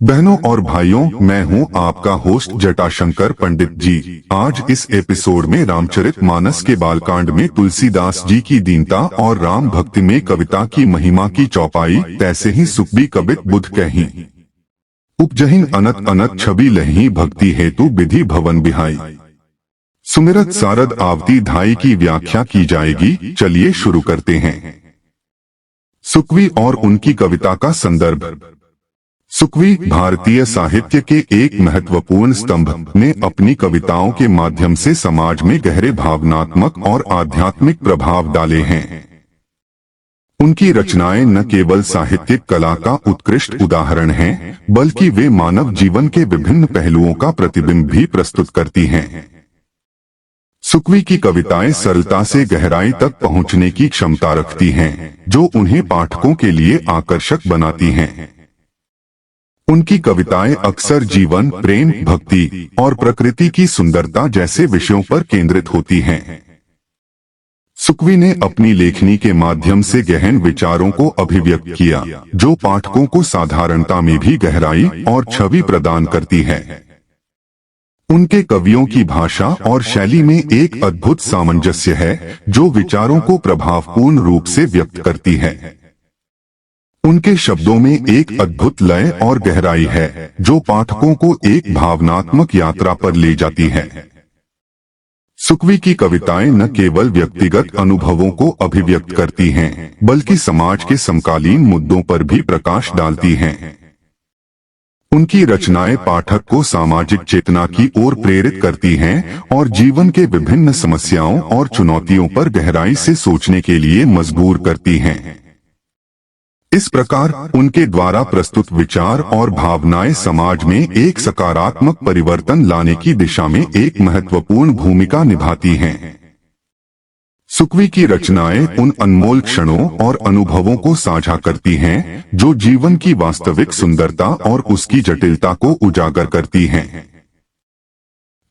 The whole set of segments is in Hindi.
बहनों और भाइयों, मैं हूं आपका होस्ट जटाशंकर पंडित जी। आज इस एपिसोड में रामचरितमानस के बालकांड में तुलसीदास जी की दीनता और राम भक्ति में कविता की महिमा की चौपाई, तैसे ही सुखबी कबित बुध कहीं। उपजहिन अनत अनत छवि लही भक्ति हेतु विधि भवन बिहाई। सुमिरत सारद आवती धाई की व्याख्या की जाएगी। चलिए शुरू करते हैं। सुकवी और उनकी कविता का संदर्भ। सुकवी भारतीय साहित्य के एक महत्वपूर्ण स्तंभ ने अपनी कविताओं के माध्यम से समाज में गहरे भावनात्मक और आध्यात्मिक प्रभाव डाले हैं। उनकी रचनाएं न केवल साहित्यिक कला का उत्कृष्ट उदाहरण हैं, बल्कि वे मानव जीवन के विभिन्न पहलुओं का प्रतिबिंब भी प्रस्तुत करती हैं। सुकवी की कविताएं सरलता से गहराई तक पहुंचने की क्षमता रखती हैं, जो उन्हें पाठकों के लिए आकर्षक बनाती हैं। उनकी कविताएं अक्सर जीवन, प्रेम, भक्ति और प्रकृति की सुंदरता जैसे विषयों पर केंद्रित होती हैं। सुकवी ने अपनी लेखनी के माध्यम से गहन विचारों को अभिव्यक्त किया, जो पाठकों को साधारणता में भी गहराई और छवि प्रदान करती है। उनके कवियों की भाषा और शैली में एक अद्भुत सामंजस्य है, जो विचारों को प्रभावपूर्ण रूप से व्यक्त करती है। उनके शब्दों में एक अद्भुत लय और गहराई है, जो पाठकों को एक भावनात्मक यात्रा पर ले जाती है। सुकवी की कविताएं न केवल व्यक्तिगत अनुभवों को अभिव्यक्त करती हैं, बल्कि समाज के समकालीन मुद्दों पर भी प्रकाश डालती हैं। उनकी रचनाएं पाठक को सामाजिक चेतना की ओर प्रेरित करती हैं और जीवन के विभिन्न समस्याओं और चुनौतियों पर गहराई से सोचने के लिए मजबूर करती हैं। इस प्रकार उनके द्वारा प्रस्तुत विचार और भावनाएं समाज में एक सकारात्मक परिवर्तन लाने की दिशा में एक महत्वपूर्ण भूमिका निभाती हैं। सुकवी की रचनाएं उन अनमोल क्षणों और अनुभवों को साझा करती हैं, जो जीवन की वास्तविक सुंदरता और उसकी जटिलता को उजागर करती हैं।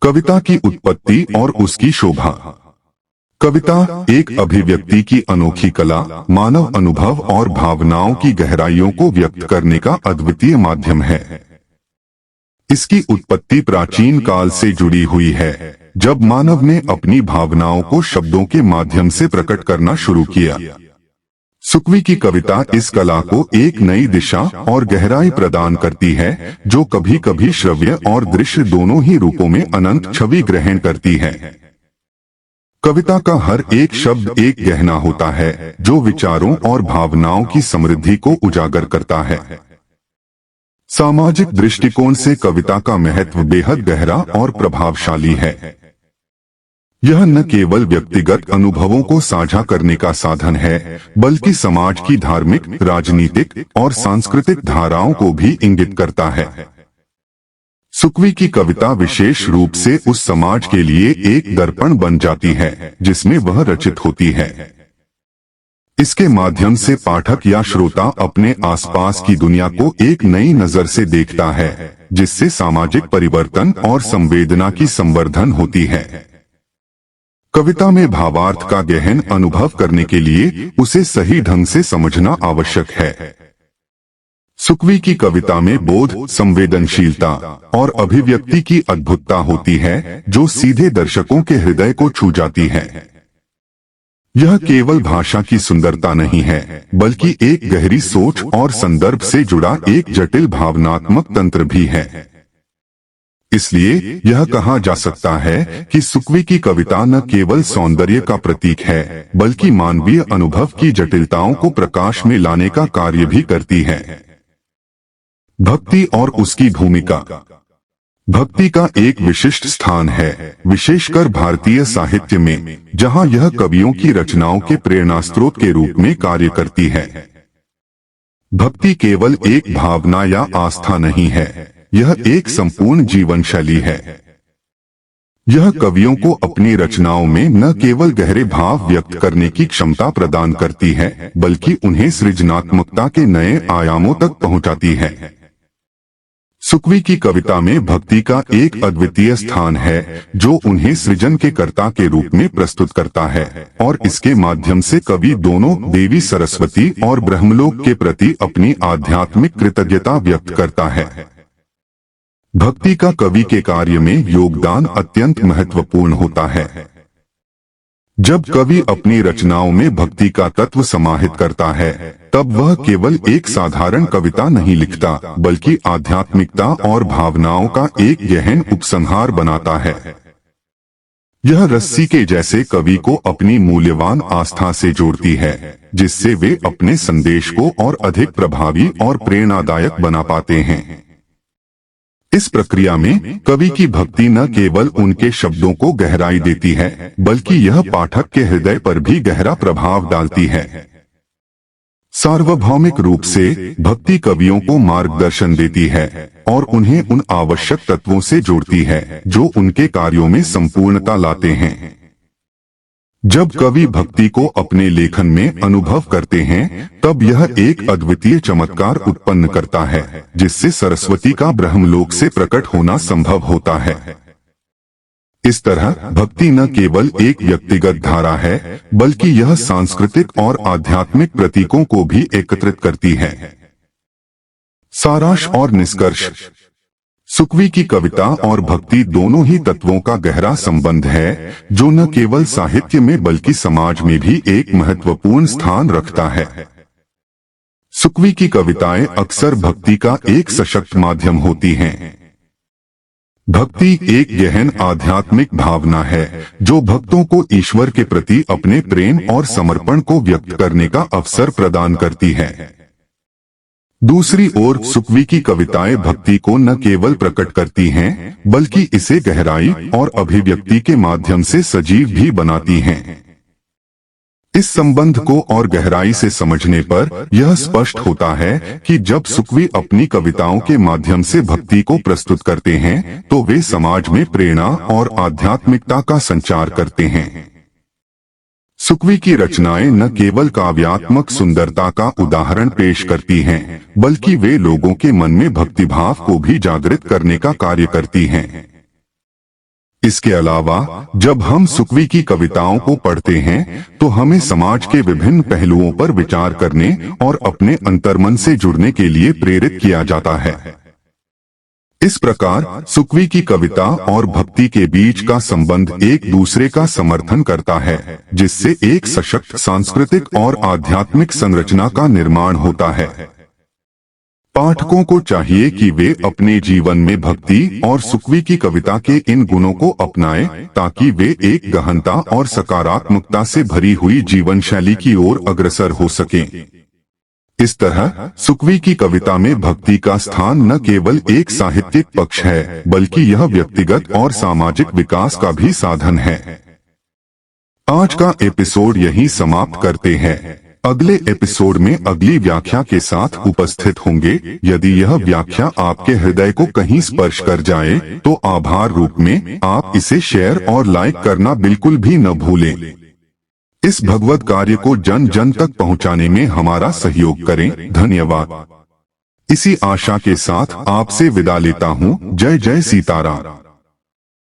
कविता की उत्पत्ति और उसकी शोभा। कविता एक अभिव्यक्ति की अनोखी कला, मानव अनुभव और भावनाओं की गहराइयों को व्यक्त करने का अद्वितीय माध्यम है। इसकी उत्पत्ति प्राचीन काल से जुड़ी हुई है, जब मानव ने अपनी भावनाओं को शब्दों के माध्यम से प्रकट करना शुरू किया। सुकवी की कविता इस कला को एक नई दिशा और गहराई प्रदान करती है, जो कभी कभी श्रव्य और दृश्य दोनों ही रूपों में अनंत छवि ग्रहण करती है। कविता का हर एक शब्द एक गहना होता है, जो विचारों और भावनाओं की समृद्धि को उजागर करता है। सामाजिक दृष्टिकोण से कविता का महत्व बेहद गहरा और प्रभावशाली है। यह न केवल व्यक्तिगत अनुभवों को साझा करने का साधन है, बल्कि समाज की धार्मिक, राजनीतिक और सांस्कृतिक धाराओं को भी इंगित करता है। सुकवी की कविता विशेष रूप से उस समाज के लिए एक दर्पण बन जाती है, जिसमें वह रचित होती है। इसके माध्यम से पाठक या श्रोता अपने आसपास की दुनिया को एक नई नजर से देखता है, जिससे सामाजिक परिवर्तन और संवेदना की संवर्धन होती है। कविता में भावार्थ का गहन अनुभव करने के लिए उसे सही ढंग से समझना आवश्यक है। सुकवी की कविता में बोध, संवेदनशीलता और अभिव्यक्ति की अद्भुतता होती है, जो सीधे दर्शकों के हृदय को छू जाती है। यह केवल भाषा की सुंदरता नहीं है, बल्कि एक गहरी सोच और संदर्भ से जुड़ा एक जटिल भावनात्मक तंत्र भी है। इसलिए यह कहा जा सकता है कि सुकवी की कविता न केवल सौंदर्य का प्रतीक है, बल्कि मानवीय अनुभव की जटिलताओं को प्रकाश में लाने का कार्य भी करती है। भक्ति और उसकी भूमिका। भक्ति का एक विशिष्ट स्थान है, विशेषकर भारतीय साहित्य में, जहां यह कवियों की रचनाओं के प्रेरणा स्रोत के रूप में कार्य करती है। भक्ति केवल एक भावना या आस्था नहीं है, यह एक संपूर्ण जीवन शैली है। यह कवियों को अपनी रचनाओं में न केवल गहरे भाव व्यक्त करने की क्षमता प्रदान करती है, बल्कि उन्हें सृजनात्मकता के नए आयामों तक पहुंचाती है। सुकवी की कविता में भक्ति का एक अद्वितीय स्थान है, जो उन्हें सृजन के कर्ता के रूप में प्रस्तुत करता है, और इसके माध्यम से कवि दोनों देवी सरस्वती और ब्रह्मलोक के प्रति अपनी आध्यात्मिक कृतज्ञता व्यक्त करता है। भक्ति का कवि के कार्य में योगदान अत्यंत महत्वपूर्ण होता है। जब कवि अपनी रचनाओं में भक्ति का तत्व समाहित करता है, तब वह केवल एक साधारण कविता नहीं लिखता, बल्कि आध्यात्मिकता और भावनाओं का एक गहन उपसंहार बनाता है। यह रस्सी के जैसे कवि को अपनी मूल्यवान आस्था से जोड़ती है, जिससे वे अपने संदेश को और अधिक प्रभावी और प्रेरणादायक बना पाते हैं। इस प्रक्रिया में कवि की भक्ति न केवल उनके शब्दों को गहराई देती है, बल्कि यह पाठक के हृदय पर भी गहरा प्रभाव डालती है। सार्वभौमिक रूप से भक्ति कवियों को मार्गदर्शन देती है और उन्हें उन आवश्यक तत्वों से जोड़ती है जो उनके कार्यों में संपूर्णता लाते हैं। जब कवि भक्ति को अपने लेखन में अनुभव करते हैं, तब यह एक अद्वितीय चमत्कार उत्पन्न करता है, जिससे सरस्वती का ब्रह्मलोक से प्रकट होना संभव होता है। इस तरह भक्ति न केवल एक व्यक्तिगत धारा है, बल्कि यह सांस्कृतिक और आध्यात्मिक प्रतीकों को भी एकत्रित करती है। सारांश और निष्कर्ष। सुकवी की कविता और भक्ति दोनों ही तत्वों का गहरा संबंध है, जो न केवल साहित्य में बल्कि समाज में भी एक महत्वपूर्ण स्थान रखता है। सुकवी की कविताएं अक्सर भक्ति का एक सशक्त माध्यम होती हैं। भक्ति एक गहन आध्यात्मिक भावना है, जो भक्तों को ईश्वर के प्रति अपने प्रेम और समर्पण को व्यक्त करने का अवसर प्रदान करती है। दूसरी ओर सुकवी की कविताएं भक्ति को न केवल प्रकट करती हैं, बल्कि इसे गहराई और अभिव्यक्ति के माध्यम से सजीव भी बनाती हैं। इस संबंध को और गहराई से समझने पर यह स्पष्ट होता है कि जब सुकवी अपनी कविताओं के माध्यम से भक्ति को प्रस्तुत करते हैं, तो वे समाज में प्रेरणा और आध्यात्मिकता का संचार करते हैं। सुकवी की रचनाएं न केवल काव्यात्मक सुंदरता का उदाहरण पेश करती हैं, बल्कि वे लोगों के मन में भक्तिभाव को भी जागृत करने का कार्य करती हैं। इसके अलावा जब हम सुकवी की कविताओं को पढ़ते हैं, तो हमें समाज के विभिन्न पहलुओं पर विचार करने और अपने अंतर्मन से जुड़ने के लिए प्रेरित किया जाता है। इस प्रकार सुकवी की कविता और भक्ति के बीच का संबंध एक दूसरे का समर्थन करता है, जिससे एक सशक्त सांस्कृतिक और आध्यात्मिक संरचना का निर्माण होता है। पाठकों को चाहिए कि वे अपने जीवन में भक्ति और सुकवी की कविता के इन गुणों को अपनाएं, ताकि वे एक गहनता और सकारात्मकता से भरी हुई जीवन शैली की ओर अग्रसर हो सकें। इस तरह सुकवी की कविता में भक्ति का स्थान न केवल एक साहित्यिक पक्ष है, बल्कि यह व्यक्तिगत और सामाजिक विकास का भी साधन है। आज का एपिसोड यहीं समाप्त करते हैं। अगले एपिसोड में अगली व्याख्या के साथ उपस्थित होंगे। यदि यह व्याख्या आपके हृदय को कहीं स्पर्श कर जाए, तो आभार रूप में आप इसे शेयर और लाइक करना बिल्कुल भी न भूलें। इस भगवत कार्य को जन जन तक पहुंचाने में हमारा सहयोग करें। धन्यवाद। इसी आशा के साथ आपसे विदा लेता हूं। जय जय सीताराम।